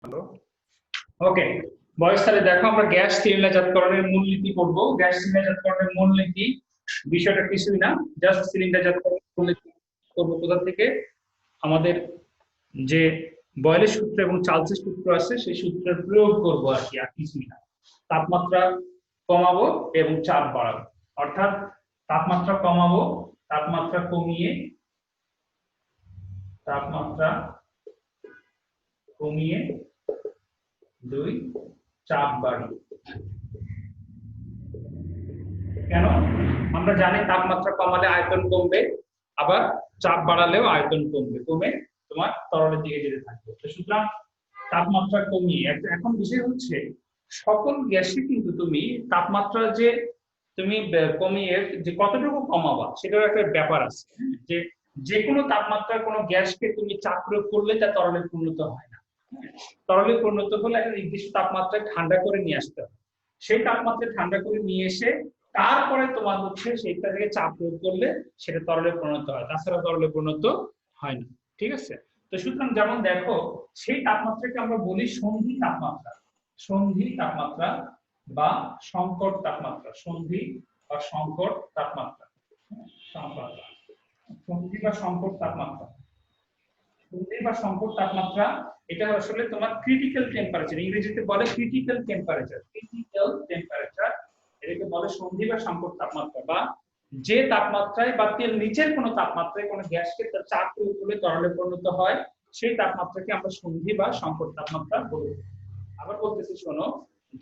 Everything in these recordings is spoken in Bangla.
হ্যালো। ওকে বয়স, তাহলে দেখো আমরা গ্যাস সিলিন্ডারজাতকরণের মূলনীতি পড়ব। গ্যাস সিলিন্ডারজাতকরণের মূলনীতি বিষয়টা কিছুই না, জাস্ট সিলিন্ডারজাতকরণের মূলনীতি করব কোথা থেকে, আমাদের যে বয়েলের সূত্র এবং চার্লসের সূত্র আছে সেই সূত্রের প্রয়োগ করব আর কি, আর কিছুই না। তাপমাত্রা কমাবো এবং চাপ বাড়াবো, অর্থাৎ তাপমাত্রা কমাবো, তাপমাত্রা কমিয়ে দুই চাপ বাড়িয়ে। কেন? আমরা জানি তাপমাত্রা কমালে আয়তন কমবে, আবার চাপ বাড়ালেও আয়তন কমবে, কমে তোমার তরলের দিকে যেতে থাকবে। তো সুতরাং তাপমাত্রা কমিয়ে, এখন বিষয় হচ্ছে সকল গ্যাসে কিন্তু তুমি তাপমাত্রা যে তুমি কমিয়ে যে কতটুকু কমাবা সেটার একটা ব্যাপার আছে, যে যে কোনো তাপমাত্রার কোনো গ্যাসকে তুমি চাপ প্রয়োগ করলে তা তরলে পরিণত হয় না। তরলে পরিণত হলে একটা নির্দিষ্ট তাপমাত্রায় ঠান্ডা করে নিয়ে আসতে হবে, সেই তাপমাত্রায় ঠান্ডা করে নিয়ে এসে তারপরে তোমার হচ্ছে সেইটা থেকে চাপ প্রয়োগ করলে সেটা তরলে পরিণত হয়, তাছাড়া তরলে পরিণত হয় না। ঠিক আছে? তো সুতরাং যেমন দেখো, সেই তাপমাত্রাকে আমরা বলি সন্ধি তাপমাত্রা, সন্ধি তাপমাত্রা বা সংকট তাপমাত্রা, সন্ধি বা সংকট তাপমাত্রা, সন্ধি বা সংকট তাপমাত্রা, সন্ধি বা সংকট তাপমাত্রা। এটা আসলে তোমার ক্রিটিক্যাল টেম্পারেচার, ইংরেজিতে বলে ক্রিটিক্যাল টেম্পারেচার, ক্রিটিক্যাল টেম্পারেচার, এটাকে বলে সন্ধি বা সংকট তাপমাত্রা। বা যে তাপমাত্রায় বা তেল নিচের কোনো তাপমাত্রায় কোনো গ্যাসকে তার চাপ প্রয়োগ করলে তরলে পরিণত হয়, সেই তাপমাত্রাকে আমরা সন্ধি বা সংকট তাপমাত্রা বলি। আবার বলতেছি শোনো,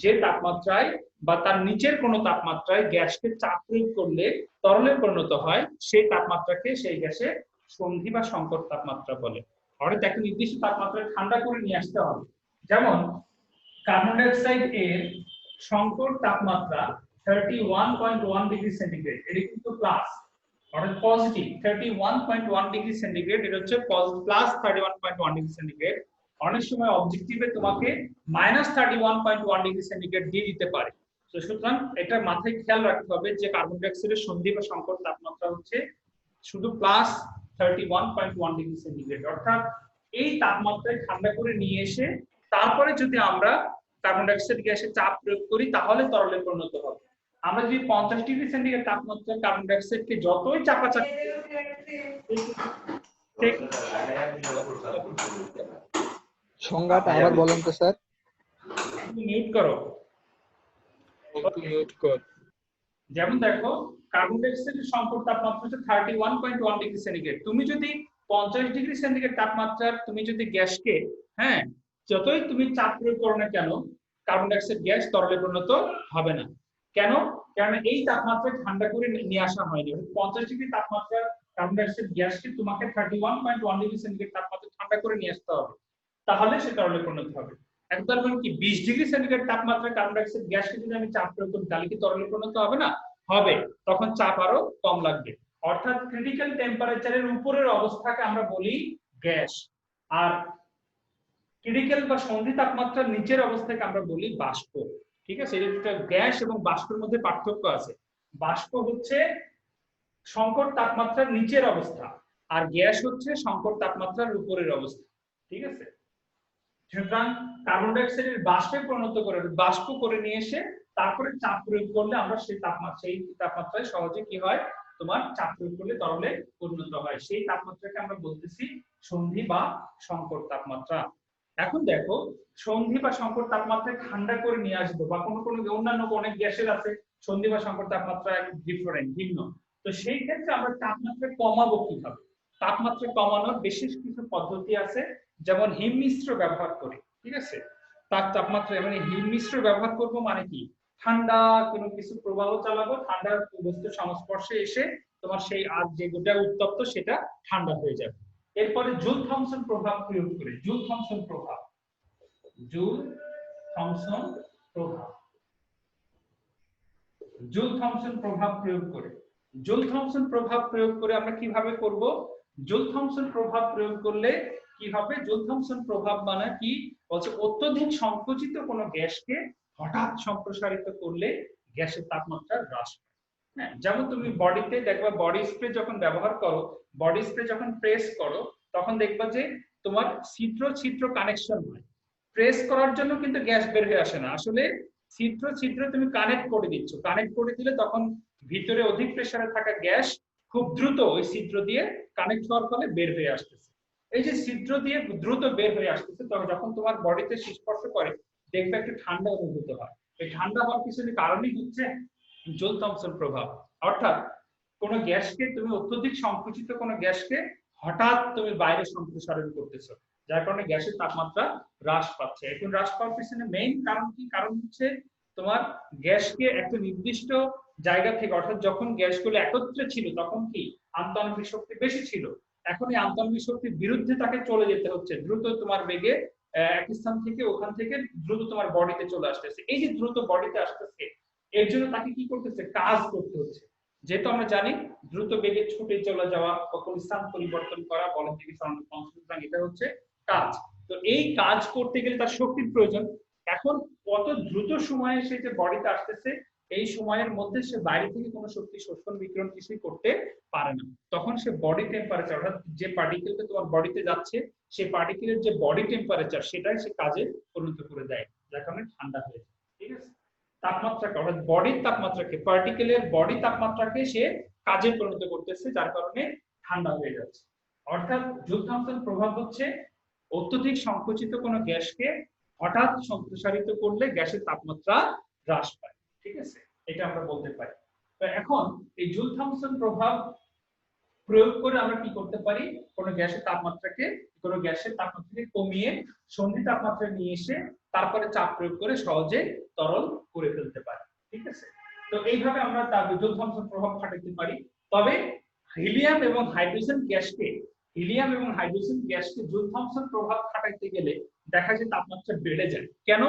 যে তাপমাত্রায় বা তার নিচের কোনো তাপমাত্রায় গ্যাসকে চাপ প্রয়োগ করলে তরলে পরিণত হয়, সেই তাপমাত্রাকে সেই গ্যাসে সন্ধি বা সংকট তাপমাত্রা বলে। অর্থাৎ একটা নির্দিষ্ট তাপমাত্রায় ঠান্ডা করে নিয়ে আসতে হবে। যেমন কার্বন ডাই অক্সাইড এর সংকট তাপমাত্রা 31.1 ডিগ্রি সেন্টিগ্রেড, এটা কিন্তু প্লাস, অর্থাৎ পজিটিভ 31.1 ডিগ্রি সেন্টিগ্রেড, এটা হচ্ছে প্লাস 31.1 ডিগ্রি সেন্টিগ্রেড। অনেক সময় অবজেক্টিভে তোমাকে -31.1 ডিগ্রি সেন্টিগ্রেড দিয়ে দিতে পারে। তো সুতরাং এটা মাথায় খেয়াল রাখতে হবে যে কার্বন ডাই অক্সাইডের সন্ধি বা সংকট তাপমাত্রা হচ্ছে শুধু প্লাস 31.1 ডিগ্রি সেন্টিগ্রেড, অর্থাৎ এই তাপমাত্রায় ঠান্ডা করে নিয়ে এসে তারপরে যদি আমরা কার্বন ডাই অক্সাইড গ্যাসে চাপ প্রয়োগ করি তাহলে তরলে পরিণত হবে। আমরা যদি 50 ডিগ্রি সেন্টিগ্রেড তাপমাত্রায় কার্বন ডাই অক্সাইডকে যতই চাপাচাপি, সংজ্ঞাটা আবার বলেন তো স্যার। মিউট করো, মিউট কর। যেমন দেখো কার্বন ডাই অক্সাইডের সংকট তাপমাত্রা হচ্ছে 31.1 ডিগ্রি সেন্টিগ্রেড। তুমি যদি 50 ডিগ্রি সেন্টিগ্রেড তাপমাত্রার তুমি যদি গ্যাসকে, হ্যাঁ, যতই তুমি চাপ প্রয়োগ করো না কেন, কার্বন ডাই অক্সাইড গ্যাস তরলে পরিণত হবে না। কেন? কারণ এই তাপমাত্রায় ঠান্ডা করে নিয়ে আসা হয়নি। 50 ডিগ্রি তাপমাত্রার কার্বন ডাই অক্সাইড গ্যাসকে তোমাকে 31.1 ডিগ্রি সেন্টিগ্রেড তাপমাত্রায় ঠান্ডা করে নিয়ে আসতে হবে, তাহলে সে তরলে পরিণত হবে। একবার মানে কি 20 ডিগ্রি সেন্টিগ্রেড তাপমাত্রায় কার্বন ডাই অক্সাইড গ্যাসকে যদি আমি চাপ প্রয়োগ করি তাহলে কি তরলে পরিণত হবে না? হবে, তখন চাপ আরো কম লাগবে। অর্থাৎ ক্রিটিক্যাল টেম্পারেচারের উপরের অবস্থাকে আমরা বলি গ্যাস, আর ক্রিটিক্যাল বা সন্ধি তাপমাত্রার নিচের অবস্থাকে আমরা বলি বাষ্প। ঠিক আছে? এটা গ্যাস এবং বাষ্পের মধ্যে পার্থক্য আছে। বাষ্প হচ্ছে সংকট তাপমাত্রার নিচের অবস্থা, আর গ্যাস হচ্ছে সংকট তাপমাত্রার উপরের অবস্থা। ঠিক আছে? সুতরাং কার্বন ডাই অক্সাইডের বাষ্পে পরিণত করে, বাষ্প করে নিয়ে এসে তারপরে চাপ প্রয়োগ করলে আমরা সেই তাপমাত্রায় সহজে কি হয়, তোমার চাপ প্রয়োগ করলে তরলে পরিণত হয়। সেই তাপমাত্রাকে আমরা বলতেছি সন্ধি বা সংকট তাপমাত্রা। এখন দেখো, সন্ধি বা সংকট তাপমাত্রায় ঠান্ডা করে নিয়ে আসবো, বা কোনো অন্যান্য অনেক গ্যাসের আছে সন্ধি বা সংকট তাপমাত্রা ডিফারেন্ট, ভিন্ন। তো সেই ক্ষেত্রে আমরা তাপমাত্রা কমাবো কিভাবে? তাপমাত্রা কমানোর বিশেষ কিছু পদ্ধতি আছে, যেমন হিম মিশ্র ব্যবহার করে। ঠিক আছে? তার তাপমাত্রা মানে হিম মিশ্র ব্যবহার করব মানে কি, ঠান্ডা কোনো কিছু প্রবাহ চালাবো, ঠান্ডা বস্তুর সংস্পর্শে এসে তোমার সেই আগ যে গোটা উত্তপ্ত সেটা ঠান্ডা হয়ে যাবে। এরপরে জুল থমসন প্রভাব প্রয়োগ করে, জুল থমসন প্রভাব, জুল থমসন প্রভাব, জুল থমসন প্রভাব প্রয়োগ করে, জুল থমসন প্রভাব প্রয়োগ করে আমরা কিভাবে করব? জুল থমসন প্রভাব প্রয়োগ করলে কি হবে? জুল থমসন প্রভাব মানে কি বলছে, অত্যধিক সংকুচিত কোনো গ্যাসকে হঠাৎ সম্প্রসারিত করলে গ্যাসের তাপমাত্রা হ্রাস পায়। হ্যাঁ, যেমন তুমি বডিতে দেখবা, বডি স্প্রে যখন ব্যবহার করো, বডি স্প্রে যখন প্রেস করো তখন দেখবা যে তোমার ছিদ্র ছিদ্র কানেকশন হয়। প্রেস করার জন্য কিন্তু গ্যাস বের হয়ে আসে না, আসলে ছিদ্র ছিদ্র তুমি কানেক্ট করে দিচ্ছ, কানেক্ট করে দিলে তখন ভিতরে অধিক প্রেসারে থাকা গ্যাস খুব দ্রুত ওই ছিদ্র দিয়ে কানেক্ট হওয়ার ফলে বের হয়ে আসতেছে। এই যে ছিদ্র দিয়ে দ্রুত বের হয়ে আসতেছে, তখন যখন তোমার বডিতে স্পর্শ করে দেখবে একটু ঠান্ডা অনুভূত হয়। এই ঠান্ডা হওয়ার পিছনে কারণই হচ্ছে জুল থমসন প্রভাব। অর্থাৎ কোন গ্যাসকে তুমি অত্যধিক সংকুচিত কোন গ্যাসকে হঠাৎ তুমি বাইরে সম্প্রসারণ করতেছো, যার কারণে গ্যাসের তাপমাত্রা হ্রাস পাচ্ছে। এখন হ্রাস পাওয়ার পিছনে মেইন কারণ কি? কারণ হচ্ছে তোমার গ্যাসকে একটা নির্দিষ্ট জায়গা থেকে, অর্থাৎ যখন গ্যাসগুলো একত্রে ছিল তখন কি আন্তঃআণবিক শক্তি বেশি ছিল, এখন এই আন্তঃআণবিক শক্তির বিরুদ্ধে তাকে চলে যেতে হচ্ছে দ্রুত তোমার বেগে, এক স্থান থেকে ওখান থেকে দ্রুত তোমার বডিতে চলে আসতেছে। এই যে দ্রুত বডিতে আসতেছে, এর জন্য তাকে কি করতেছে? কাজ করতে হচ্ছে। যেহেতু আমরা জানি দ্রুত বেগে ছুটে চলে যাওয়া বা কোন স্থান পরিবর্তন করা, বলের দিকে সরানো, এটা হচ্ছে কাজ। তো এই কাজ করতে গেলে তার শক্তির প্রয়োজন। এখন কত দ্রুত সময়ে সে যে বডিতে আসতেছে, এই সময়ের মধ্যে সে বাইরে থেকে কোনো শক্তি শোষণ বিকিরণ কিছুই করতে পারে না। তখন সে বডি টেম্পারেচার, অর্থাৎ যে পার্টিকেলটা তোমার বডিতে যাচ্ছে সেই পার্টিকেলের যে বডি টেম্পারেচার সেটাই সে কাজে পরিণত করে দেয়, যার কারণে ঠান্ডা হয়ে যায়। ঠিক আছে, তাপমাত্রাকে, অর্থাৎ বডির তাপমাত্রাকে, পার্টিকেলের বডি তাপমাত্রাকে সে কাজে পরিণত করতেছে, যার কারণে ঠান্ডা হয়ে যাচ্ছে। অর্থাৎ জুল থমসন প্রভাব হচ্ছে অত্যধিক সংকুচিত কোনো গ্যাসকে হঠাৎ সম্প্রসারিত করলে গ্যাসের তাপমাত্রা হ্রাস পায়। ঠিক আছে, এটা আমরা বলতে পারি। তো এখন এই জুল থমসন প্রভাব প্রয়োগ করে আমরা কি করতে পারি? কোনো গ্যাসের তাপমাত্রাকে কমিয়ে সন্ধি তাপমাত্রায় নিয়ে এসে তারপরে চাপ প্রয়োগ করে সহজে তরল করে ফেলতে পারি। ঠিক আছে, তো এইভাবে আমরা জুল থমসন প্রভাব খাটাতে পারি। তবে হিলিয়াম এবং হাইড্রোজেন গ্যাসকে জুল থমসন প্রভাব খাটাইতে গেলে দেখা যায় তাপমাত্রা বেড়ে যায়। কেন?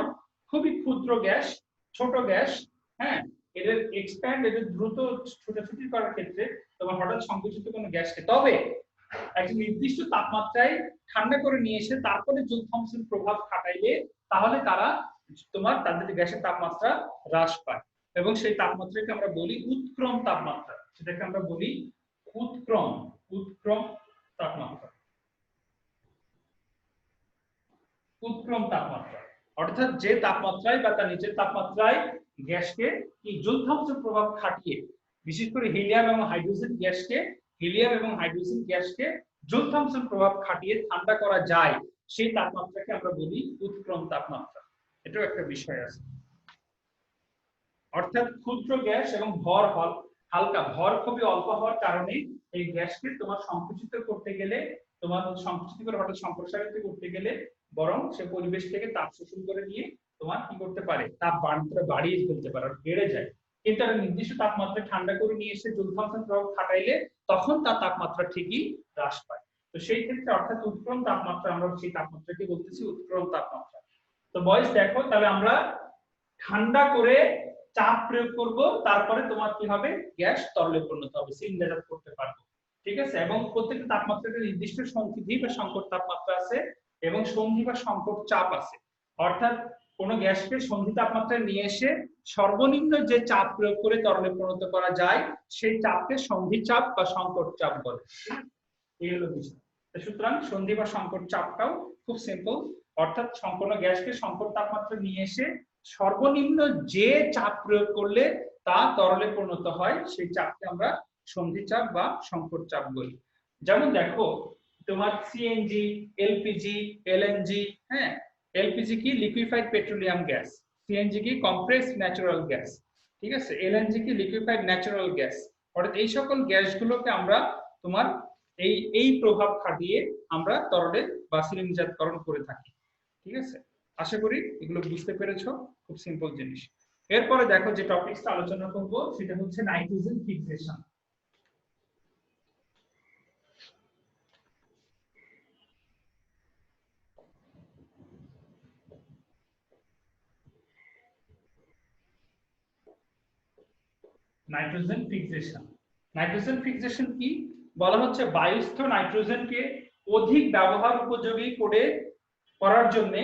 খুবই ক্ষুদ্র গ্যাস, ছোট গ্যাস, হ্যাঁ, এদের এক্সপ্যান্ড, এদের দ্রুত ছোটাছুটি করার ক্ষেত্রে তোমার হঠাৎ সংকুচিত কোনো গ্যাসকে তবে একটা নির্দিষ্ট তাপমাত্রায় ঠান্ডা করে নিয়ে এসে তারপরে জুল থমসন প্রভাব খাটাইলে তাহলে তাদের গ্যাসের তাপমাত্রা হ্রাস পায়, এবং সেই তাপমাত্রাকে আমরা বলি উৎক্রম তাপমাত্রা। সেটাকে আমরা বলি উৎক্রম তাপমাত্রা। উৎক্রম তাপমাত্রা অর্থাৎ যে তাপমাত্রায় বা তার নিচের তাপমাত্রায় গ্যাসকে কি জুল থমসন প্রভাব খাটিয়ে, বিশেষ করে হিলিয়াম এবং হাইড্রোজেন গ্যাসকে জুল থমসন প্রভাব খাটিয়ে ঠান্ডা করা যায়, সেই তাপমাত্রাকে আমরা বলি উৎক্রম তাপমাত্রা। এটাও একটা বিষয় আছে। অর্থাৎ ক্ষুদ্র গ্যাস এবং হালকা ভর খুবই অল্প হওয়ার কারণে এই গ্যাসকে তোমার সংকুচিত করতে গেলে, সংকুচিত করে হঠাৎ সম্প্রসারিত করতে গেলে বরং সে পরিবেশ থেকে তাপ শোষণ করে নিয়ে তোমার কি করতে পারে? তাপমাত্রা বাড়িয়ে ফেলতে পারে, বেড়ে যায়। কিন্তু একটা নির্দিষ্ট তাপমাত্রা ঠান্ডা করে নিয়ে এসে জুল থমসন প্রভাব খাটাইলে তখন তার তাপমাত্রা ঠিকই হ্রাস পায়। তো সেই ক্ষেত্রে অর্থাৎ উৎক্রম তাপমাত্রা, আমরা সেই তাপমাত্রাকে বলতেছি উৎক্রম তাপমাত্রা। তো বয়স দেখো, তাহলে আমরা ঠান্ডা করে চাপ প্রয়োগ করব, তারপরে তোমার কি হবে? গ্যাস তরলে পরিণত হবে, সিলিন্ডার করতে পারবো। ঠিক আছে, এবং প্রত্যেকটা তাপমাত্রার নির্দিষ্ট সন্ধিধি বা সংকট তাপমাত্রা আছে এবং সন্ধি বা সংকট চাপ আছে। অর্থাৎ কোন গ্যাসকে সন্ধি তাপমাত্রায় নিয়ে এসে সর্বনিম্ন যে চাপ প্রয়োগ করে তরলে পরিণত করা যায় সেই চাপকে সন্ধি চাপ বা সংকট চাপ বলে। এই হলো বিষয়। সুতরাং সন্ধি বা সংকট চাপটাও খুব সিম্পল, অর্থাৎ সম্পূর্ণ গ্যাসকে সংকট তাপমাত্রা নিয়ে এসে সর্বনিম্ন যে চাপ প্রয়োগ করলে তা তরলে পরিণত হয় সেই চাপকে আমরা সন্ধি চাপ বা সংকট চাপ বলি। যেমন দেখো তোমার সিএনজি, এলপিজি, এলএনজি, হ্যাঁ, এলপিজি কি লিকুইফাইড পেট্রোলিয়াম গ্যাস, সিএনজি কি কম্প্রেসড ন্যাচারাল গ্যাস, ঠিক আছে, এলএনজি কি লিকুইফাইড ন্যাচারাল গ্যাস। অর্থাৎ এই সকল গ্যাসগুলোকে আমরা তোমার এই প্রভাব খাটিয়ে আমরা তরলে বা সিলিন্ডারজাতকরণ করে থাকি। ঠিক আছে, আশা করি এগুলো বুঝতে পেরেছো, খুব সিম্পল জিনিস। এরপরে দেখো যে টপিকটা আলোচনা করব সেটা হচ্ছে নাইট্রোজেন ফিক্সেশন। নাইট্রোজেন ফিক্সেশন কি? বলা হচ্ছে বায়ুস্থ নাইট্রোজেনকে অধিক ব্যবহার উপযোগী করার জন্য,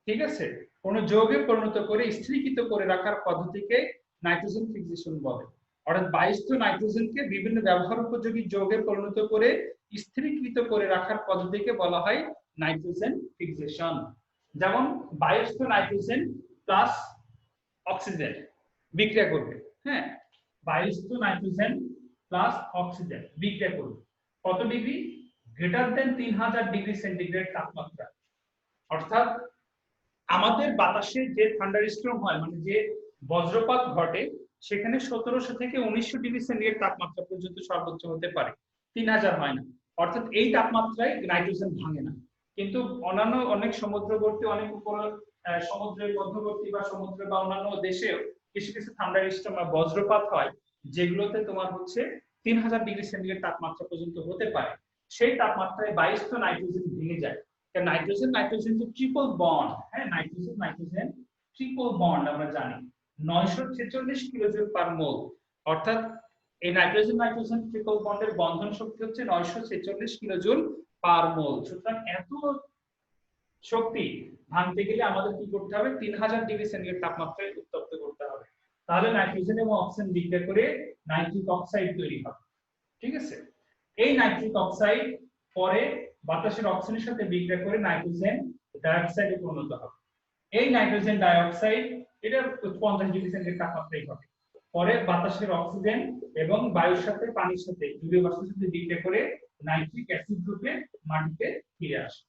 ঠিক আছে, কোন যৌগে পরিণত করে স্থিরীকৃত করে রাখার পদ্ধতিকে নাইট্রোজেন ফিক্সেশন বলে। অর্থাৎ বায়ুস্থ নাইট্রোজেনকে বিভিন্ন ব্যবহার উপযোগী যৌগে পরিণত করে স্থিরীকৃত করে রাখার পদ্ধতিকে বলা হয় নাইট্রোজেন ফিক্সেশন। যেমন বায়ুস্থ নাইট্রোজেন প্লাস অক্সিজেন বিক্রিয়া করবে, হ্যাঁ, বায়ুস্থ নাইট্রোজেন প্লাস অক্সিজেন বিক্রিয়া করবে কত degree? Greater than 3000 degree centigrade তাপমাত্রা। অর্থাৎ আমাদের বাতাসে যে থান্ডারস্টর্ম হয়, মানে যে বজ্রপাত ঘটে, সেখানে 1700 থেকে 1900 ডিগ্রি সেন্টিগ্রেড তাপমাত্রা পর্যন্ত সর্বোচ্চ হতে পারে, 3000 হয় না। অর্থাৎ এই তাপমাত্রায় নাইট্রোজেন ভাঙে না। কিন্তু অন্যান্য অনেক সমুদ্রবর্তী, অনেক উপর সমুদ্রের মধ্যবর্তী বা সমুদ্র বা অন্যান্য দেশেও কিছু কিছু থান্ডারস্টর্ম বা বজ্রপাত হয়, যেগুলোতে তোমার হচ্ছে 3000 ডিগ্রি সেন্টিগ্রেড তাপমাত্রা পর্যন্ত হতে পারে। সেই তাপমাত্রায় বায়ুস্থ নাইট্রোজেন ভেঙে যায়। নাইট্রোজেন নাইট্রোজেন যে ট্রিপল বন্ড, হ্যাঁ, নাইট্রোজেন নাইট্রোজেন ট্রিপল বন্ড আমরা জানি 946 কিলোজুল পার মোল। অর্থাৎ এই নাইট্রোজেন নাইট্রোজেন ট্রিপল বন্ডের বন্ধন শক্তি হচ্ছে 946 কিলোজুল পার মোল। সুতরাং এত শক্তি ভাঙতে গেলে আমাদের কি করতে হবে? 3000 ডিগ্রি সেন্টিগ্রেড তাপমাত্রায় উত্তপ্ত করতে হবে। তাহলে নাইট্রোজেন এবং অক্সিজেন বিক্রিয়া করে নাইট্রিক অক্সাইড তৈরি হবে। ঠিক আছে, এই নাইট্রিক অক্সাইড পরে বাতাসের অক্সিজেনের সাথে বিক্রিয়া করে নাইট্রোজেন ডাইঅক্সাইডে পরিণত হবে। এই নাইট্রোজেন ডাইঅক্সাইড এটা 50 ডিগ্রি সেন্টিগ্রেড তাপমাত্রায় হবে। পরে বাতাসের অক্সিজেন এবং বায়ুর সাথে পানির সাথে জলীয় বাষ্পের সাথে বিক্রিয়া করে নাইট্রিক অ্যাসিড রূপে মাটিতে ফিরে আসে।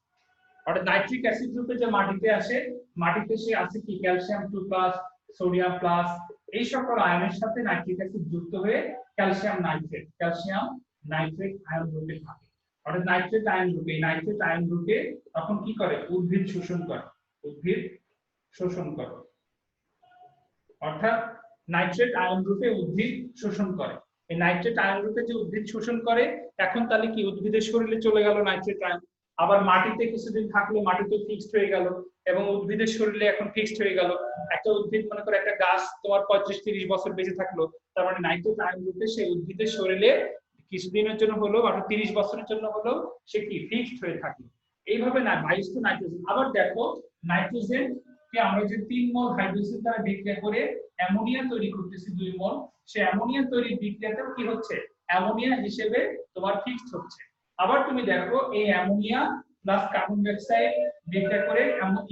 অর্থাৎ নাইট্রিক অ্যাসিড রূপে যে মাটিতে আসে, মাটিতে সে আছে কি ক্যালসিয়াম 2+, সোডিয়াম প্লাস, এই সকল আয়নের সাথে নাইট্রিক অ্যাসিড যুক্ত হয়ে ক্যালসিয়াম নাইট্রেট আয়ন রূপে থাকে। অর্থাৎ নাইট্রেট আয়ন রূপে, নাইট্রেট আয়ন রূপে তখন কি করে? উদ্ভিদ শোষণ করে, উদ্ভিদ শোষণ করে। অর্থাৎ নাইট্রেট আয়ন রূপে উদ্ভিদ শোষণ করে। এই নাইট্রেট আয়ন রূপে যে উদ্ভিদ শোষণ করে, এখন তাহলে কি উদ্ভিদের শরীরে চলে গেল নাইট্রেট আয়ন, আবার মাটিতে কিছুদিন থাকলো, মাটিতে ফিক্সড হয়ে গেল এবং উদ্ভিদের শরীরে এখন ফিক্সড হয়ে গেল। একটা উদ্ভিদ মনে করো একটা গাছ তোমার 35-30 বছর বেঁচে থাকলো, তার মানে নাইট্রেট আয়ন রূপে সেই উদ্ভিদের শরীরে কিছুদিনের জন্য হলো বা 30 বছরের জন্য হলো সে কি ফিক্সড হয়ে থাকলো। এইভাবে না বায়ুস্থ নাইট্রোজেন। আবার দেখো নাইট্রোজেন কে আমরা যে 3 মোল হাইড্রোজেন দ্বারা বিক্রিয়া করে অ্যামোনিয়া তৈরি করতেছি 2 মোল, সে অ্যামোনিয়া তৈরির বিক্রিয়াতেও কি হচ্ছে? অ্যামোনিয়া হিসেবে তোমার ফিক্সড হচ্ছে। আবার তুমি দেখো এই ammonia plus carbon die oxide বিক্রিয়া করে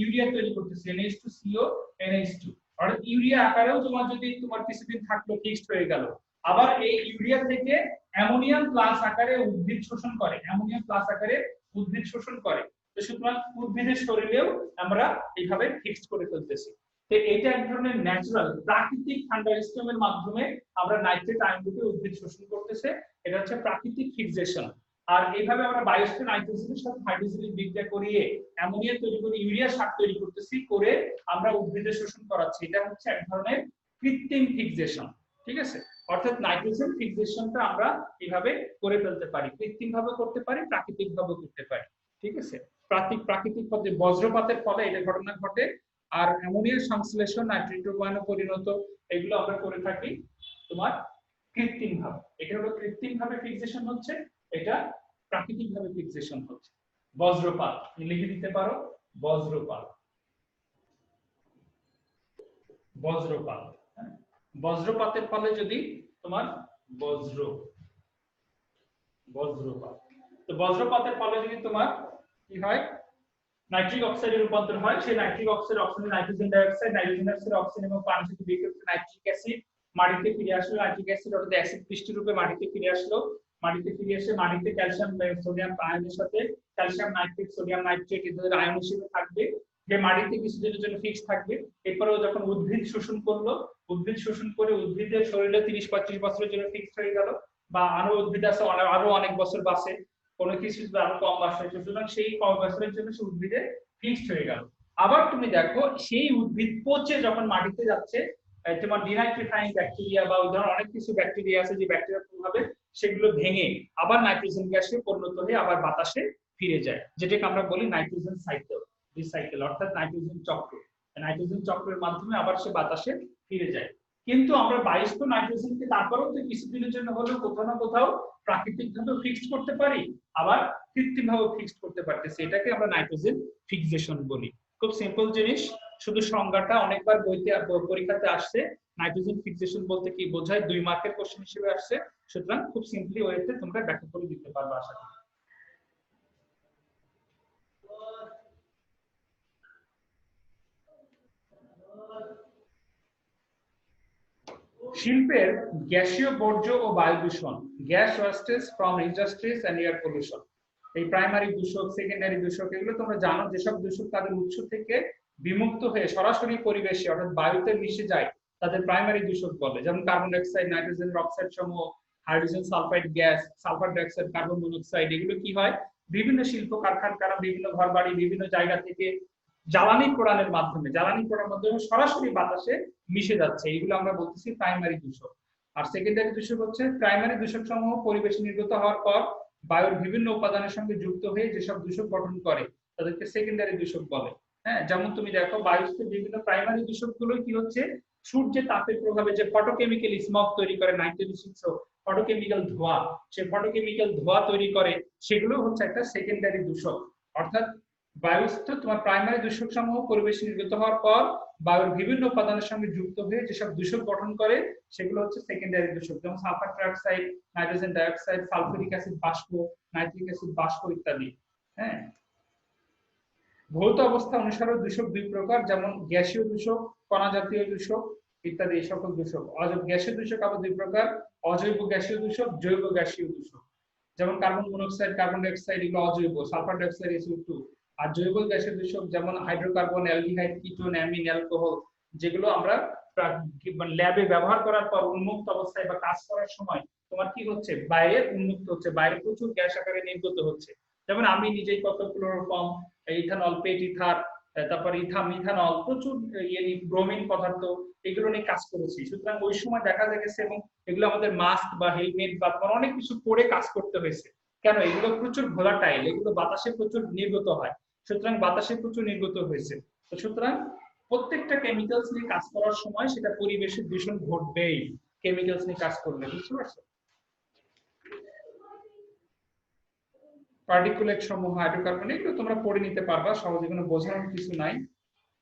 ইউরিয়া তৈরি করতেছে NH2CO NH2। অর্থাৎ ইউরিয়া আকারেও তোমার যদি তোমার কিছুদিন থাকলো ফিক্সড হয়ে গেল, আবার এই ইউরিয়া থেকে অ্যামোনিয়াম প্লাস আকারে উদ্ভিদ শোষণ করে, অ্যামোনিয়াম প্লাস আকারে উদ্ভিদ শোষণ করে। তো সুতরাং উদ্ভিদের শরীরেও আমরা এইভাবে ফিক্সড করে ফেলতেছি। তো এটা এক ধরনের ন্যাচারাল প্রাকৃতিক থান্ডারস্টর্মের মাধ্যমে আমরা নাইট্রেট আয়নকে উদ্ভিদ শোষণ করতেছে, এটা হচ্ছে প্রাকৃতিক ফিক্সেশন। আর এইভাবে আমরা বায়ুস্থ নাইট্রোজেনের সাথে হাইড্রোজেনের বিক্রিয়া করিয়ে অ্যামোনিয়া তৈরি করে ইউরিয়া সার তৈরি করতেছি, করে আমরা উদ্ভিদের শোষণ করাচ্ছি। এটা হচ্ছে এক ধরনের কৃত্রিম ফিক্সেশন। ঠিক আছে, অর্থাৎ নাইট্রোজেন ফিক্সেশনটা আমরা এইভাবে করে ফেলতে পারি, কৃত্রিম ভাবে করতে পারি, প্রাকৃতিক ভাবে করতে পারি। ঠিক আছে, প্রাকৃতিক পদ্ধতি বজ্রপাতের ফলে এটা ঘটনা ঘটে। আর অ্যামোনিয়ার সংশ্লেষণ নাইট্রেট্রোবায়নে পরিণত, এগুলো আমরা করে থাকি তোমার কৃত্রিম ভাবে। এটা হলো কৃত্রিম ভাবে ফিক্সেশন হচ্ছে, এটা প্রাকৃতিক ভাবে ফিক্সেশন হচ্ছে। বজ্রপাত লিখে দিতে পারো, বজ্রপাত, বজ্রপাত। বজ্রপাতের ফলে যদি তোমার বজ্রপাত, তো বজ্রপাতের ফলে যদি তোমার কি হয়? নাইট্রিক অক্সাইডে রূপান্তর হয়। সেই nitric oxide oxygen, nitrogen dioxide, nitrogen dioxide, oxygen এবং পানির সাথে বিক্রিয়া করে নাইট্রিক অ্যাসিড মাটিতে ফিরে আসলো। নাইট্রিক অ্যাসিড অর্থাৎ অ্যাসিড বৃষ্টি রূপে মাটিতে ফিরে আসলো। মাটিতে ফিরে এসে মাটিতে ক্যালসিয়াম সোডিয়াম আয়নের সাথে ক্যালসিয়াম নাইট্রেট, সোডিয়াম নাইট্রেট এদের আয়ন হিসেবে থাকবে, যে মাটিতে কিছুদিনের জন্য ফিক্স থাকবে। এরপরেও যখন উদ্ভিদ শোষণ করলো, উদ্ভিদ শোষণ করে উদ্ভিদের শরীরে 30-35 বছরের জন্য ফিক্সড হয়ে গেল, বা আরো উদ্ভিদ আছে আরো অনেক বছর বাঁচে, কোনো কিছু আরো কম বাঁচে, সুতরাং সেই কম বছরের জন্য সে উদ্ভিদে ফিক্সড হয়ে গেল। আবার তুমি দেখো সেই উদ্ভিদ পচে যখন মাটিতে যাচ্ছে, তোমার ডিনাইট্রিফাইং ব্যাকটেরিয়া বা ওই ধরনের অনেক কিছু ব্যাকটেরিয়া আছে যে ব্যাকটেরিয়ার প্রভাবে সেগুলো ভেঙে আবার নাইট্রোজেন গ্যাসে পরিণত হয়ে আবার বাতাসে ফিরে যায়, যেটাকে আমরা বলি নাইট্রোজেন রিসাইকেল, অর্থাৎ নাইট্রোজেন চক্র। নাইট্রোজেন চক্রের মাধ্যমে আবার সে বাতাসে ফিরে যায়। কিন্তু আমরা বায়ুস্থ নাইট্রোজেনকে তারপরেও তো কিছুদিনের জন্য হলেও কোথাও না কোথাও প্রাকৃতিকভাবে ফিক্সড করতে পারি, আবার কৃত্রিমভাবে ফিক্সড করতে পারতেছি। এটাকে আমরা নাইট্রোজেন ফিক্সেশন বলি। খুব সিম্পল জিনিস, শুধু সংজ্ঞাটা অনেকবার বইতে পরীক্ষাতে আসছে। নাইট্রোজেন ফিক্সেশন বলতে কি বোঝায় 2 মার্কের কোশ্চেন হিসেবে আসছে, সুতরাং খুব সিম্পলি ওয়েতে তোমরা ব্যাখ্যা করে দিতে পারবে আশা করি। শিল্পের গ্যাসীয় বর্জ্য ও বায়ু দূষণ, gas wastage from industries and air pollution. এই প্রাইমারি দূষক, সেকেন্ডারি দূষক, এগুলো তোমরা জানো যেসব দূষক তাদের উৎস থেকে বিমুক্ত হয়ে সরাসরি পরিবেশে অর্থাৎ বায়ুতে মিশে যায় তাদের প্রাইমারি দূষক বলে। যেমন কার্বন ডাইঅক্সাইড, নাইট্রোজেন অক্সাইড সমূহ, hydrogen sulphide gas, sulphur dioxide, carbon monoxide, এগুলো কি হয় বিভিন্ন শিল্প কারখানা, বিভিন্ন ঘরবাড়ি, বিভিন্ন জায়গা থেকে জ্বালানি পোড়ানোর মাধ্যমে সরাসরি বাতাসে মিশে যাচ্ছে। এগুলো আমরা বলতেছি প্রাইমারি দূষক। আর সেকেন্ডারি দূষক হচ্ছে প্রাইমারি দূষক সমূহ পরিবেশে নির্গত হওয়ার পর বায়ুর বিভিন্ন উপাদানের সঙ্গে যুক্ত হয়ে যেসব দূষক গঠন করে তাদেরকে সেকেন্ডারি দূষক বলে। হ্যাঁ, যেমন তুমি দেখো বায়ুতে বিভিন্ন প্রাইমারি দূষক গুলো কি হচ্ছে, সূর্যের তাপের প্রভাবে যে ফটোকেমিক্যাল স্মগ তৈরি করে, নাইট্রোজেন ফটোকেমিক্যাল ধোঁয়া, সে ফটোকেমিক্যাল ধোঁয়া তৈরি করে, সেগুলো হচ্ছে একটা সেকেন্ডারি দূষক। অর্থাৎ বায়ুস্থ তোমার প্রাইমারি দূষক সমূহ পরিবেশে নির্গত হওয়ার পর বায়ুর বিভিন্ন উপাদানের সঙ্গে যুক্ত হয়ে যেসব দূষক গঠন করে সেগুলো হচ্ছে সেকেন্ডারি দূষক। যেমন sulphur trioxide, nitrogen dioxide, sulphuric acid বাষ্প, নাইট্রিক অ্যাসিড বাষ্প ইত্যাদি। হ্যাঁ, ভৌত অবস্থা অনুসারে দূষক দুই প্রকার, যেমন গ্যাসীয় দূষক, কণা জাতীয় দূষক ইত্যাদি। এই সকল দূষক গ্যাসীয় দূষক আবার দুই প্রকার, অজৈব গ্যাসীয় দূষক, জৈব গ্যাসীয় দূষক। যেমন কার্বন মনোক্সাইড, কার্বন ডাইঅক্সাইড, এগুলো অজৈব, সালফার ডাইঅক্সাইড, SO2। আর জৈব গ্যাসীয় দূষক যেমন hydrocarbon, aldehyde, ketone, amine, alcohol, যেগুলো আমরা ল্যাবে ব্যবহার করার পর উন্মুক্ত অবস্থায় বা কাজ করার সময় তোমার কি হচ্ছে, বাইরে উন্মুক্ত হচ্ছে, বাইরে প্রচুর গ্যাস আকারে নির্গত হচ্ছে। যেমন আমি নিজেই কত ক্লোরোফর্ম, ইথানল, পেট ইথার, তারপর মিথানল, প্রচুর ব্রোমিন পদার্থ, এগুলো নিয়ে কাজ করেছি। সুতরাং ওই সময় দেখা গেছে এবং এগুলো আমাদের মাস্ক বা হেলমেট বা তোমার অনেক কিছু পরে কাজ করতে হয়েছে। কেন? এগুলো প্রচুর ভোলাটাইল, এগুলো বাতাসে প্রচুর নির্গত হয়, সুতরাং বাতাসে প্রচুর নির্গত হয়েছে। তো সুতরাং প্রত্যেকটা কেমিক্যালস নিয়ে কাজ করার সময় সেটা পরিবেশের দূষণ ঘটবেই, কেমিক্যালস নিয়ে কাজ করলে। বুঝতে পারছো? পার্টিকুলেট সমূহ, হাইড্রোকার্বন, এগুলো তোমরা পড়ে নিতে পারবা সহজে, কোনো বোঝানোর কিছু নাই।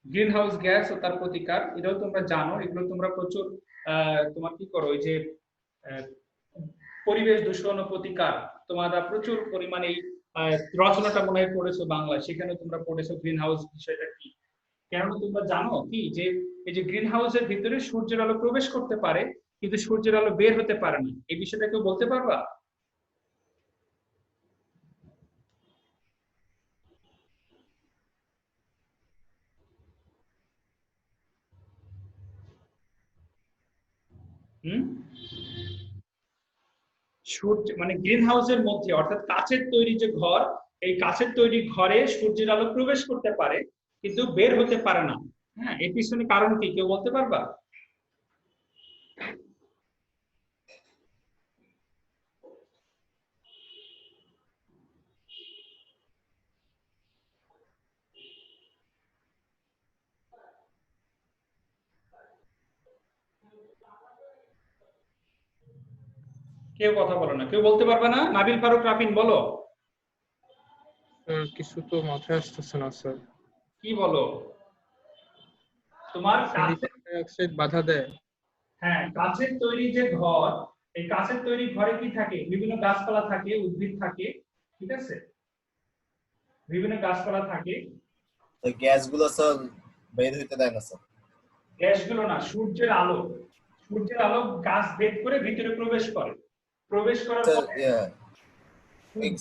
গ্রিন হাউস গ্যাস ও তার প্রতিকার, এটাও তোমরা জানো। এগুলো তোমরা প্রচুর তোমার কি করো, ওই যে পরিবেশ দূষণ ও প্রতিকার, তোমরা প্রচুর পরিমাণে রচনাটা মনে হয় পড়েছো বাংলায়, সেখানে তোমরা পড়েছো গ্রিন হাউস বিষয়টা কি। কেন তোমরা জানো কি যে এই যে গ্রিন হাউসের ভিতরে সূর্যের আলো প্রবেশ করতে পারে কিন্তু সূর্যের আলো বের হতে পারে না, এই বিষয়টা কেউ বলতে পারবা? সূর্য মানে গ্রিন হাউসের মধ্যে, অর্থাৎ কাচের তৈরি যে ঘর, এই কাচের তৈরি ঘরে সূর্যের আলো প্রবেশ করতে পারে কিন্তু বের হতে পারে না। হ্যাঁ, এর পিছনে কারণ কি কেউ বলতে পারবা? কেউ কথা বলো না, কেউ বলতে পারবে না? নাবিল ফারুক, রাফিন, বলো। কিছু তো মাথায় আসতেছে না স্যার। কি বলো? তোমার সিলিকন ডাইঅক্সাইড বাধা দেয়। হ্যাঁ, কাঁচের তৈরি যে ঘর, এই কাঁচের তৈরি ঘরে কি থাকে? বিভিন্ন গাছপালা থাকে, উদ্ভিদ থাকে, ঠিক আছে, বিভিন্ন গাছপালা থাকে। তো গ্যাসগুলো স্যার বের হইতে দেয় না স্যার। গ্যাসগুলো না, সূর্যের আলো, সূর্যের আলো গাছ ভেদ করে ভিতরে প্রবেশ করে, প্রবেশ করার স্যার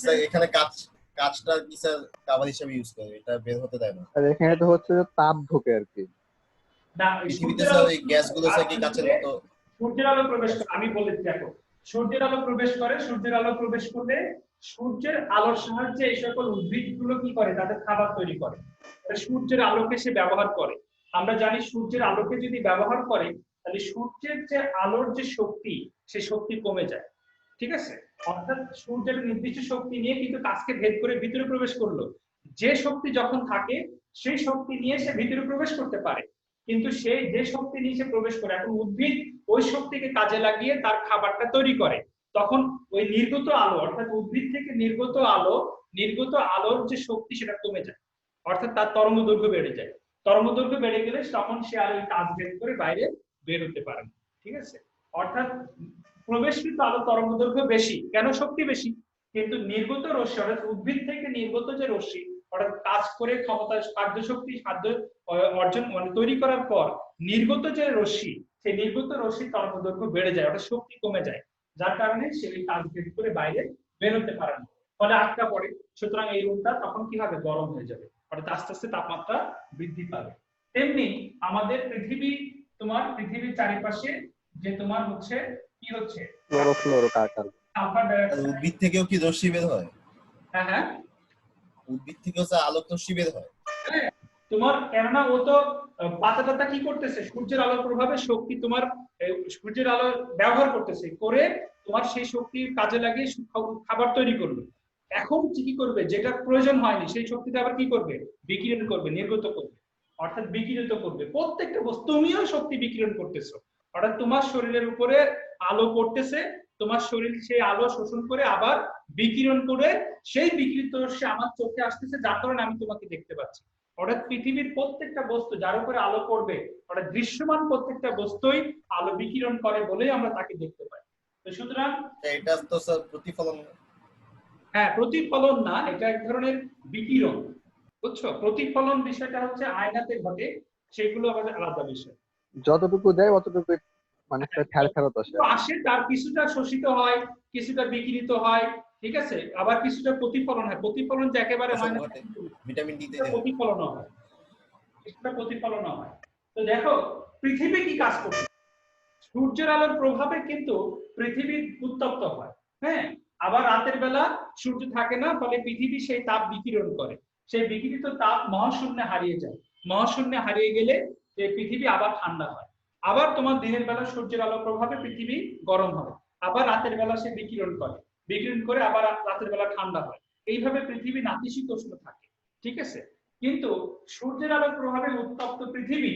পর এখানে কাঁচটা কি স্যার কাভার হিসেবে ইউজ করে, এটা বের হতে দেয় না। আর এখানে তো হচ্ছে যে তাপ ঢোকে আর কি। না, পৃথিবীতে স্যার এই গ্যাসগুলো স্যার কি কাঁচের মতো? সূর্যের আলো প্রবেশ করে, আমি বলেছি দেখো, সূর্যের আলো প্রবেশ করে, সূর্যের আলো প্রবেশ করলে সূর্যের আলোর সাহায্যে এই সকল উদ্ভিদগুলো কি করে, তাদের খাবার তৈরি করে। সূর্যের আলোকে সে ব্যবহার করে। আমরা জানি সূর্যের আলোকে যদি ব্যবহার করে তাহলে সূর্যের যে আলোর যে শক্তি, সেই শক্তি কমে যায়, ঠিক আছে। অর্থাৎ সূর্যের নির্দিষ্ট শক্তি নিয়ে কিন্তু কাজকে ভেদ করে ভিতরে প্রবেশ করলো, যে শক্তি যখন থাকে সেই শক্তি নিয়ে সে ভিতরে প্রবেশ করতে পারে, কিন্তু সেই যে শক্তি নিয়ে সে প্রবেশ করে, এখন উদ্ভিদ ওই শক্তিকে কাজে লাগিয়ে তার খাবারটা তৈরি করে, তখন ওই নির্গত আলো, অর্থাৎ উদ্ভিদ থেকে নির্গত আলোর যে শক্তি সেটা কমে যায়, অর্থাৎ তার তরঙ্গ দৈর্ঘ্য বেড়ে যায়। তরঙ্গ দৈর্ঘ্য বেড়ে গেলে তখন সে আর ওই কাজ ভেদ করে বাইরে বের হতে পারে না, ঠিক আছে। অর্থাৎ প্রবেশকৃত আলো তরঙ্গ দৈর্ঘ্য বেশি, কেন? শক্তি বেশি, কিন্তু নির্গত রশ্মি, অর্থাৎ উদ্ভিদ থেকে নির্গত যে রশ্মি, অর্থাৎ কাজ করে ক্ষমতা, খাদ্য শক্তি, খাদ্য অর্জন মানে তৈরি করার পর নির্গত যে রশ্মি, সেই নির্গত রশ্মির তরঙ্গ দৈর্ঘ্য বেড়ে যায়, অর্থাৎ শক্তি কমে যায়, যার কারণে সে ওই কাঁচ ভেদ করে বাইরে বের হতে পারে না, ফলে আটকা পড়ে। সুতরাং এই রুমটা তখন কি হবে, গরম হয়ে যাবে, অর্থাৎ আস্তে আস্তে তাপমাত্রা বৃদ্ধি পাবে। তেমনি আমাদের পৃথিবীর চারিপাশে যে তোমার হচ্ছে কি হচ্ছে ক্লোরোফ্লোরোকার্বন। সালফার আর ডাইঅক্সাইড। উদ্ভিদ থেকেও কি রশ্মি বের হয়? হ্যাঁ হ্যাঁ, উদ্ভিদ থেকেও আলোক রশ্মি বের হয়। তোমার কেননা ও তো পাতা টাতা কি করতেছে, সূর্যের আলোর প্রভাবে শক্তি তোমার সূর্যের আলো ব্যবহার করতেছে, করে তোমার সেই শক্তির কাজে লাগিয়ে খাবার তৈরি করবে। এখন কি করবে, যেটা প্রয়োজন হয়নি সেই শক্তিটা আবার কি করবে, বিকিরণ করবে, নির্গত করবে, অর্থাৎ বিকিরিত করবে। প্রত্যেকটা বস্তু, তুমিও শক্তি বিকিরণ করতেছো, অর্থাৎ তোমার শরীরের উপরে আলো পড়তেছে, তোমার শরীর সেই আলো শোষণ করে আবার বিকিরণ করে সেই বিকিরিত রশ্মি আমার চোখে আসতেছে, যার কারণে আমি তোমাকে দেখতে পাচ্ছি। অর্থাৎ পৃথিবীর প্রত্যেকটা বস্তু যার উপরে আলো পড়বে, অর্থাৎ দৃশ্যমান প্রত্যেকটা বস্তুই আলো বিকিরণ করে বলেই আমরা তাকে দেখতে পাই। তো সুতরাং এটা তো স্যার প্রতিফলন। হ্যাঁ, প্রতিফলন না, এটা এক ধরনের বিকিরণ, বুঝছো? প্রতিফলন বিষয়টা হচ্ছে আয়নাতে ঘটে, সেগুলো আমাদের আলাদা বিষয়। যতটুকু দেয় অতটুকু মানে ফেরত আসে। আসে, তার কিছুটা শোষিত হয়, কিছুটা বিকিরিত হয়, ঠিক আছে, আবার কিছুটা প্রতিফলন হয়। প্রতিফলন যে একেবারে হয় না, ভিটামিন ডি তে প্রতিফলন হয়, কিছুটা প্রতিফলন হয়। তো দেখো পৃথিবী কি কাজ করছে, সূর্যের আলোর প্রভাবে কিন্তু পৃথিবী উত্তপ্ত হয়, হ্যাঁ, আবার রাতের বেলা সূর্য থাকে না, ফলে পৃথিবী সেই তাপ বিকিরণ করে, সেই বিকিরিত তাপ মহাশূন্যে হারিয়ে যায়, মহাশূন্যে হারিয়ে গেলে যে পৃথিবী আবার ঠান্ডা হয়। আবার তোমার দিনের বেলা সূর্যের আলোর প্রভাবে পৃথিবী গরম হয়, আবার রাতের বেলা সে বিকিরণ করে আবার রাতের বেলা ঠান্ডা হয়। এইভাবে পৃথিবী নাতিশীতোষ্ণ থাকে, ঠিক আছে। কিন্তু সূর্যের আলোর প্রভাবে উত্তপ্ত পৃথিবী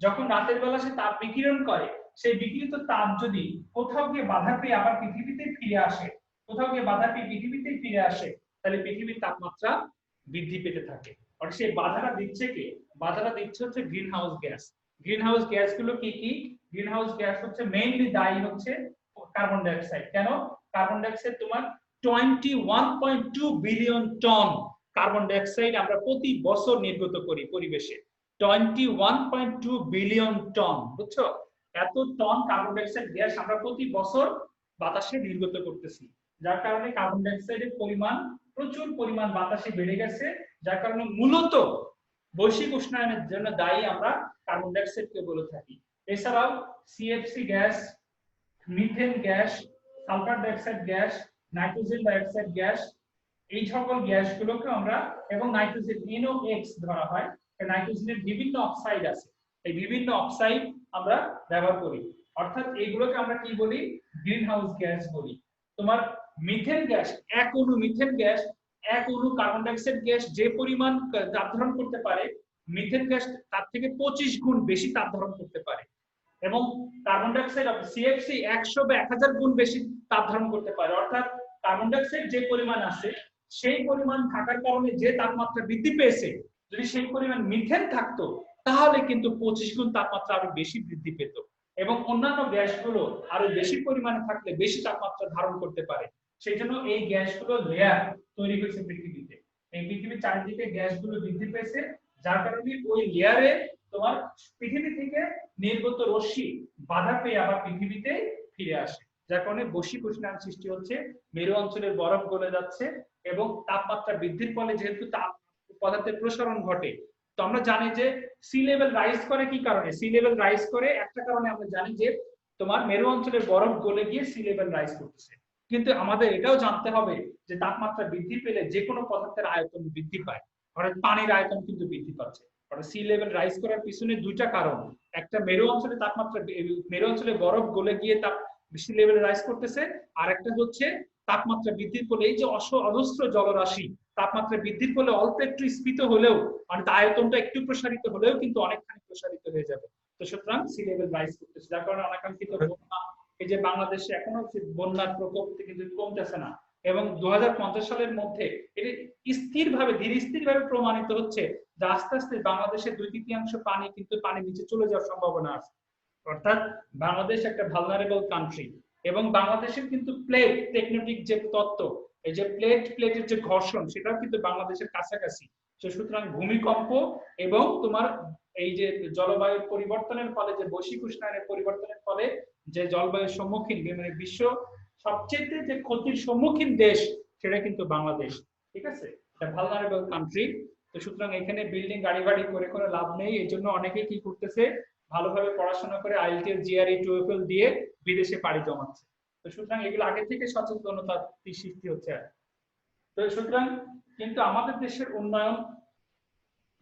যখন রাতের বেলা সে তাপ বিকিরণ করে, সেই বিকিরিত তাপ যদি কোথাও গিয়ে বাধা পেয়ে আবার পৃথিবীতে ফিরে আসে, কোথাও গিয়ে বাধা পেয়ে পৃথিবীতে ফিরে আসে, তাহলে পৃথিবীর তাপমাত্রা বৃদ্ধি পেতে থাকে। আর সেই বাধাটা দিচ্ছে কে, বাধাটা দিচ্ছে হচ্ছে green house gas. Green house gas গুলো কি কি? গ্রিন হাউস গ্যাস হচ্ছে মেইনলি দায়ী হচ্ছে কার্বন ডাই অক্সাইড। কেন? কার্বন ডাই অক্সাইড তোমার 21.2 billion ton carbon die oxide আমরা প্রতি বছর নির্গত করি পরিবেশে, 21.2 বিলিয়ন টন, বুঝছো? এত ton carbon die oxide gas আমরা প্রতি বছর বাতাসে নির্গত করতেছি, যার কারণে কার্বন ডাই অক্সাইডের পরিমাণ প্রচুর পরিমাণ বাতাসে বেড়ে গেছে, যার কারণে মূলত বৈশ্বিক উষ্ণায়নের জন্য দায়ী আমরা কার্বন ডাই অক্সাইডকে বলে থাকি। এছাড়াও CFC gas, methane gas, sulphur dioxide gas, nitrogen dioxide gas, এই সকল গ্যাসগুলোকে আমরা, এবং নাইট্রোজেন NOx ধরা হয়, নাইট্রোজেনের বিভিন্ন অক্সাইড আছে, এই বিভিন্ন অক্সাইড আমরা ব্যবহার করি, অর্থাৎ এইগুলোকে আমরা কি বলি, গ্রিন হাউস গ্যাস বলি। তোমার মিথেন গ্যাস, এক অণু মিথেন গ্যাস, এক অণু কার্বন ডাই অক্সাইড গ্যাস যে পরিমাণ তাপ ধারণ করতে পারে, মিথেন গ্যাস তার থেকে 25 গুণ বেশি তাপ ধারণ করতে পারে, এবং কার্বন ডাই অক্সাইড সিএফসি 100 বা 1000 গুণ বেশি তাপ ধারণ করতে পারে। অর্থাৎ কার্বন ডাই অক্সাইড যে পরিমাণ আসে, সেই পরিমাণ থাকার কারণে যে তাপমাত্রা বৃদ্ধি পেয়েছে, যদি সেই পরিমাণ মিথেন থাকতো তাহলে কিন্তু 25 গুণ তাপমাত্রা আরো বেশি বৃদ্ধি পেত, এবং অন্যান্য গ্যাসগুলো আরো বেশি পরিমাণে থাকলে বেশি তাপমাত্রা ধারণ করতে পারে। সেই জন্য এই গ্যাসগুলো লেয়ার তৈরি হয়েছে পৃথিবীতে, এই পৃথিবীর চারিদিকে গ্যাসগুলো বৃদ্ধি পেয়েছে, যার কারণে ওই লেয়ারে তোমার পৃথিবী থেকে নির্গত রশ্মি বাধা পেয়ে আবার পৃথিবীতে ফিরে আসে, যার কারণে বৈশ্বিক উষ্ণায়ন সৃষ্টি হচ্ছে, মেরু অঞ্চলের বরফ গলে যাচ্ছে, এবং তাপমাত্রা বৃদ্ধির ফলে যেহেতু তাপ পদার্থের প্রসারণ ঘটে, তো আমরা জানি যে সি লেভেল রাইজ করে কি কারণে, সি লেভেল রাইজ করে একটা কারণে আমরা জানি যে তোমার মেরু অঞ্চলের বরফ গলে গিয়ে সি লেভেল রাইজ করতেছে। কিন্তু আমাদের এটাও জানতে হবে যে তাপমাত্রা বৃদ্ধি পেলে যে কোনো পদার্থের আয়তন বৃদ্ধি পায়, অর্থাৎ পানির আয়তন কিন্তু বৃদ্ধি পাচ্ছে। অর্থাৎ সি লেভেল রাইজ করার পিছনে দুইটা কারণ, একটা মেরু অঞ্চলে তাপমাত্রা, মেরু অঞ্চলে বরফ গলে গিয়ে তাপ সি লেভেল রাইজ করতেছে, আর একটা হচ্ছে তাপমাত্রা বৃদ্ধির ফলে এই যে অজস্র জলরাশি তাপমাত্রা বৃদ্ধির ফলে অল্প একটু স্ফীত হলেও, মানে আয়তনটা একটু প্রসারিত হলেও কিন্তু অনেকখানি প্রসারিত হয়ে যাবে। তো সুতরাং সি লেভেল রাইজ করতেছে, যার কারণে অনাকাঙ্ক্ষিত বন্যা, এই যে বাংলাদেশে এখনো বন্যার প্রকোপ কিন্তু কমতেছে না, এবং 2050 সালের মধ্যে এটি স্থিরভাবে ধীরে স্থিরভাবে প্রমাণিত হচ্ছে যে আস্তে আস্তে বাংলাদেশের 2/3 পানি কিন্তু পানির নিচে চলে যাওয়ার সম্ভাবনা আছে। অর্থাৎ বাংলাদেশ একটা ভালনারেবল কান্ট্রি, এবং বাংলাদেশের কিন্তু প্লেট টেকটনিক যে তত্ত্ব, এই যে প্লেটের যে ঘর্ষণ, সেটাও কিন্তু বাংলাদেশের কাছাকাছি, সুতরাং ভূমিকম্প এবং তোমার এই যে জলবায়ুর পরিবর্তনের ফলে, যে বৈশ্বিক উষ্ণায়নের পরিবর্তনের ফলে যে জলবায়ুর সম্মুখীন, মানে বিশ্ব সবচেয়ে যে ক্ষতির সম্মুখীন দেশ, সেটা কিন্তু বাংলাদেশ। ঠিক আছে, এটা ভালনারেবল কান্ট্রি। তো সুতরাং এখানে বিল্ডিং গাড়ি বাড়ি করে কোনো লাভ নেই। এই জন্য অনেকেই কি করতেছে, ভালোভাবে পড়াশোনা করে আইএলটিএস, জিআরই, টোয়েফল দিয়ে বিদেশে পাড়ি জমাচ্ছে। তো সুতরাং এগুলো আগে থেকে সচেতনতা সৃষ্টি হচ্ছে। তো সুতরাং কিন্তু আমাদের দেশের উন্নয়ন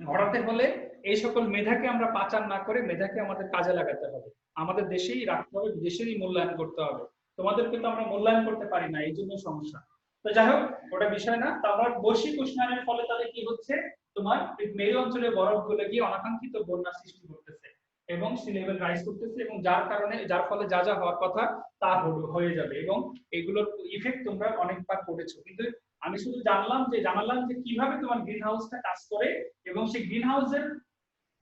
ঘটাতে হলে এই সকল মেধাকে আমরা পাচার না করে মেধাকে আমাদের কাজে লাগাতে হবে, আমাদের দেশেই রাখতে হবে, দেশেরই মূল্যায়ন করতে হবে। তোমাদেরকে তো আমরা মূল্যায়ন করতে পারি না, এই জন্য সমস্যা। তো যাই হোক, ওটা বিষয় না। তো আমরা বৈশ্বিক উষ্ণায়নের ফলে তাহলে কি হচ্ছে, তোমার মেরু অঞ্চলে বরফ গলে গিয়ে অনাকাঙ্ক্ষিত বন্যা সৃষ্টি করতেছে এবং সি লেভেল রাইজ করতেছে, এবং যার ফলে যা যা হওয়ার কথা তা হয়ে যাবে, এবং এগুলোর ইফেক্ট তোমরা অনেকবার পড়েছো। কিন্তু আমি শুধু জানালাম যে কিভাবে তোমার গ্রিন হাউসটা কাজ করে, এবং সেই গ্রিন হাউসের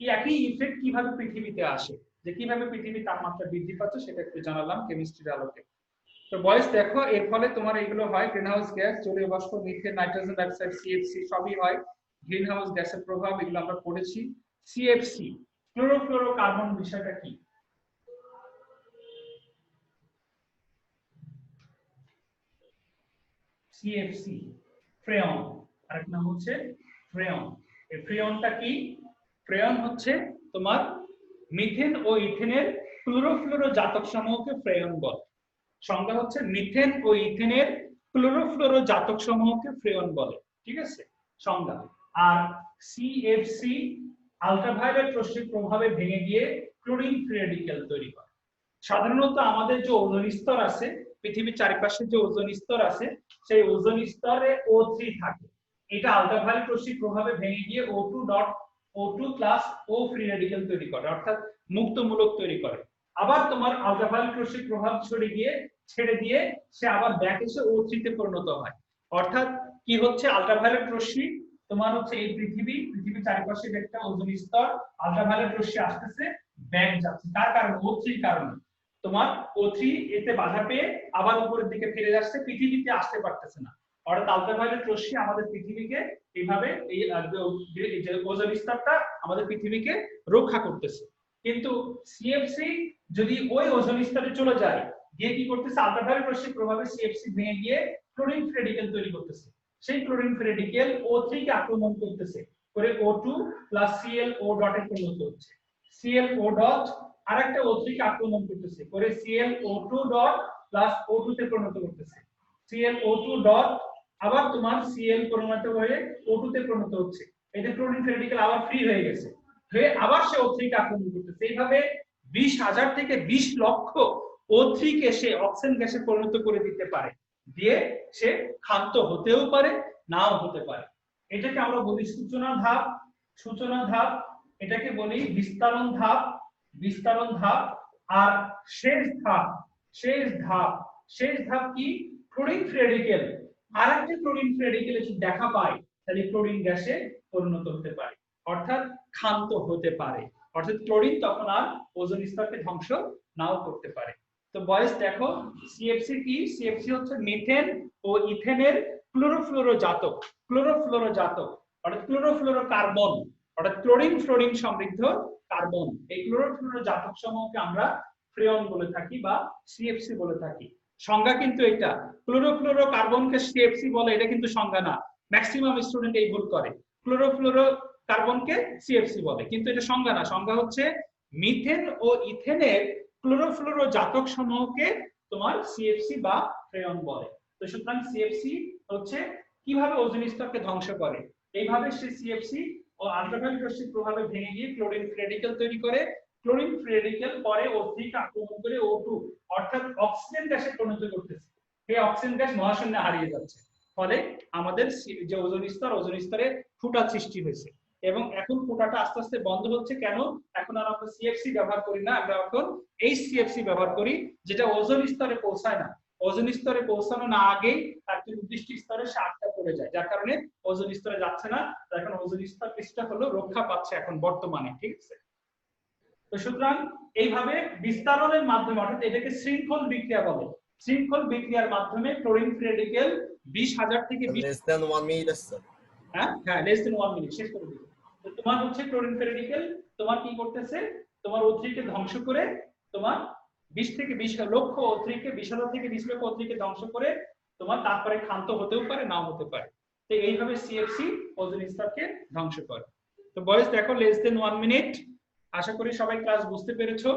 কি একই ইফেক্ট কিভাবে পৃথিবীতে আসে, যে কিভাবে পৃথিবীর তাপমাত্রা বৃদ্ধি পাচ্ছে, সেটা একটু জানালাম কেমিস্ট্রির আলোকে। তো বয়স দেখো, এর ফলে তোমার এইগুলো হয়, গ্রিন হাউস গ্যাস, জলীয় বাষ্প, মিথেন, নাইট্রোজেন ডাইঅক্সাইড, সিএফসি, সবই হয় গ্রিন হাউস গ্যাসের প্রভাব। এগুলো আমরা পড়েছি। সিএফসি, ক্লোরোফ্লোরোকার্বন, বিষয়টা কি? সিএফসি, ফ্রেয়ন, আরেক নাম হচ্ছে ফ্রেয়ন। এই ফ্রেয়নটা কি? ফ্রেয়ন হচ্ছে তোমার মিথেন ও ইথেনের ক্লোরোফ্লোরো জাতক সমূহকে ফ্রেয়ন বলে। সংজ্ঞা হচ্ছে মিথেন ও ইথেনের ক্লোরোফ্লোরো জাতক সমূহকে ফ্রেয়ন বলে। ঠিক আছে, সংজ্ঞা। আর সিএফসি আলট্রাভায়োলেট রশ্মির প্রভাবে ভেঙে গিয়ে ক্লোরিন ফ্রি রেডিক্যাল তৈরি করে। সাধারণত আমাদের যে ওজোন স্তর আছে, পৃথিবীর চারিপাশে যে ওজোন স্তর আছে, সেই ওজোন স্তরে O3 থাকে। এটা আলট্রাভায়োলেট রশ্মির প্রভাবে ভেঙে গিয়ে O2 + O ফ্রি রেডিক্যাল তৈরি করে, অর্থাৎ মুক্ত মূলক তৈরি করে। আবার তোমার আলট্রাভায়োলেট রশ্মির প্রভাব ছেড়ে দিয়ে সে আবার ব্যাক এসে O3 তে পরিণত হয়। অর্থাৎ কি হচ্ছে, আলট্রাভায়োলেট রশ্মি তোমার হচ্ছে এই পৃথিবীর চারিপাশে একটা ওজোন স্তর, আলট্রাভায়োলেট রশ্মি আসতেছে, ব্যাক যাচ্ছে। তার কারণে O3 কারণে তোমার O3 এতে বাধা পেয়ে আবার উপরের দিকে ফিরে যাচ্ছে, পৃথিবীতে আসতে পারতেছে না। অর্থাৎ আলট্রাভায়োলেট রশ্মি আমাদের পৃথিবীকে এইভাবে এই ওজোন স্তরটা আমাদের পৃথিবীকে রক্ষা করতেছে। কিন্তু সিএফসি যদি ওই ওজোন স্তরে চলে যায়, গিয়ে কি করতেছে, আলট্রাভায়োলেট রশ্মির প্রভাবে সিএফসি ভেঙে গিয়ে ক্লোরিন ফ্রি রেডিক্যাল তৈরি করতেছে। সেই ক্লোরিন ফ্রি রেডিক্যাল O3 কে আক্রমণ করতেছে, করে O2 + ClO ডটে পরিণত হচ্ছে। ClO ডট আরেকটা O3 কে আক্রমণ করতেছে, করে ClO2 ডট + O2 তে পরিণত করতেছে। ClO2 ডট আবার তোমার Cl পরিণত হয়ে O2 তে পরিণত হচ্ছে। এতে ক্লোরিন ফ্রি রেডিক্যাল আবার ফ্রি হয়ে গেছে, হয়ে আবার সে O3 কে আক্রমণ করতেছে। এইভাবে 20,000 থেকে 20 লক্ষ O3 কে সে অক্সিজেন গ্যাসে পরিণত করে দিতে পারে, দিয়ে সে ক্ষান্ত হতেও পারে, নাও হতে পারে। এটাকে আমরা বলি সূচনা ধাপ, এটাকে বলি বিস্তারণ ধাপ। আর শেষ ধাপ কি, ক্লোরিন ফ্রি রেডিক্যাল আরেকটা ক্লোরিন ফ্রি রেডিক্যাল যদি দেখা পায়, তাহলে ক্লোরিন গ্যাসে পরিণত হতে পারে, অর্থাৎ ক্ষান্ত হতে পারে। অর্থাৎ ক্লোরিন তখন আর ওজোন স্তরকে ধ্বংস নাও করতে পারে। তো বয়স দেখো, সিএফসি কি? সিএফসি হচ্ছে মিথেন ও ইথেনের ক্লোরোফ্লোরো জাতক, অর্থাৎ ক্লোরোফ্লোরোকার্বন, অর্থাৎ ক্লোরিন ফ্লোরিন সমৃদ্ধ কার্বন। এই ক্লোরোফ্লোরো জাতক সমূহকে আমরা ফ্রেয়ন বলে থাকি বা সিএফসি বলে থাকি। সংজ্ঞা কিন্তু এটা, ক্লোরোফ্লোরোকার্বনকে সিএফসি বলে, এটা কিন্তু সংজ্ঞা না। ম্যাক্সিমাম স্টুডেন্ট এই ভুল করে, ক্লোরোফ্লোরোকার্বনকে সিএফসি বলে, কিন্তু এটা সংজ্ঞা না। সংজ্ঞা হচ্ছে মিথেন ও ইথেনের ক্লোরোফ্লোরো জাতক সমূহকে তোমার সিএফসি বা ফ্রেয়ন বলে। তো সুতরাং সিএফসি হচ্ছে কিভাবে ওজোন স্তরকে ধ্বংস করে, এইভাবে সে সিএফসি ও আলট্রাভায়োলেট রশ্মির প্রভাবে ভেঙে গিয়ে ক্লোরিন ফ্রি রেডিক্যাল তৈরি করে। ক্লোরিন ফ্রি রেডিক্যাল পরে O3 কে আক্রমণ করে O2 অর্থাৎ অক্সিজেন গ্যাসে পরিণত করতেছে। এই অক্সিজেন গ্যাস মহাশূন্যে হারিয়ে যাচ্ছে, ফলে আমাদের যে ওজোন স্তরে ফুটা সৃষ্টি হয়েছে, এবং এখন ফুটাটা আস্তে আস্তে বন্ধ হচ্ছে। কেন? এখন আর আমরা সিএফসি ব্যবহার করি না, আমরা এখন HCFC ব্যবহার করি, যেটা ওজোন স্তরে পৌঁছায় না। ওজোন স্তরে পৌঁছানো না আগেই তার নির্দিষ্ট স্তরে সে আটকা পড়ে যায়, যার কারণে ওজোন স্তরে যাচ্ছে না। এখন ওজোন স্তর কিছুটা হলো রক্ষা পাচ্ছে এখন বর্তমানে। ঠিক আছে, তো সুতরাং এইভাবে বিস্তারণের মাধ্যমে, অর্থাৎ এটাকে শৃঙ্খল বিক্রিয়া বলে, শৃঙ্খল বিক্রিয়ার মাধ্যমে ক্লোরিন ফ্রি রেডিক্যাল 20,000 থেকে less than 1 minute আছে। হ্যাঁ লেস দেন 1 মিনিট শেষ করে দিবে। তো তোমার হচ্ছে ক্লোরিন পেরিডিকেল তোমার কি করতেছে, তোমার O3 কে ধ্বংস করে তোমার 20 থেকে 20 লক্ষ O3 কে 20,000 থেকে 20 লক্ষ O3 কে ধ্বংস করে তোমার তারপরে ক্ষান্ত হতেও পারে নাও হতে পারে। তো এইভাবে CFC ওজোন স্তরকে ধ্বংস করে। তো বয়স দেখো লেস দেন 1 মিনিট। আশা করি সবাই ক্লাস বুঝতে পেরেছো।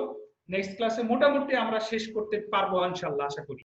নেক্সট ক্লাসে মোটামুটি আমরা শেষ করতে পারবো ইনশাআল্লাহ আশা করি।